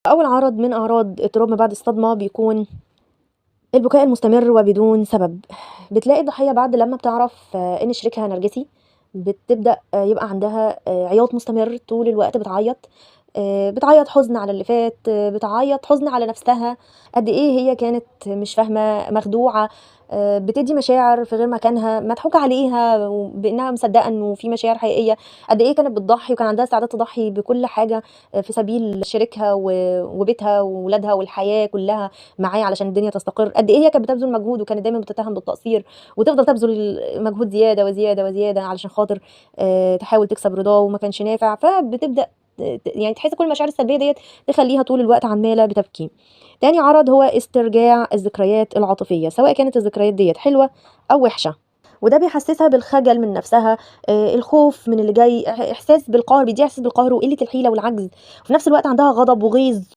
أول عرض من أعراض اضطراب ما بعد الصدمة بيكون البكاء المستمر وبدون سبب. بتلاقي الضحية بعد لمّا بتعرف إن شريكها نرجسي، بتبدأ يبقى عندها عياط مستمر طول الوقت، بتعيّط حزن على اللي فات، بتعيّط حزن على نفسها، قد إيه هي كانت مش فاهمة، مخدوعة، بتدّي مشاعر في غير مكانها، مضحوك عليها بإنها مصدقة إنه في مشاعر حقيقية، قد إيه كانت بتضحي وكان عندها استعداد تضحي بكل حاجة في سبيل شريكها وبيتها وولادها والحياة كلها معاه علشان الدنيا تستقر، قد إيه هي كانت بتبذل مجهود وكانت دايمًا بتتهم بالتقصير، وتفضل تبذل مجهود زيادة، وزيادة، وزيادة علشان خاطر تحاول تكسب رضاه وما كانش نافع، فبتبدأ يعني تحس كل المشاعر السلبية ديّة تخلّيها طول الوقت عمّالة بتبكي. تاني عرض هو استرجاع الذكريات العاطفية، سواء كانت الذكريات ديّة حلوة أو وحشة، وده بيحسسها بالخجل من نفسها، الخوف من اللي جاي، إحساس بالقهر، بيدّيها إحساس بالقهر وقلة الحيلة والعجز، وفي نفس الوقت عندها غضب وغيظ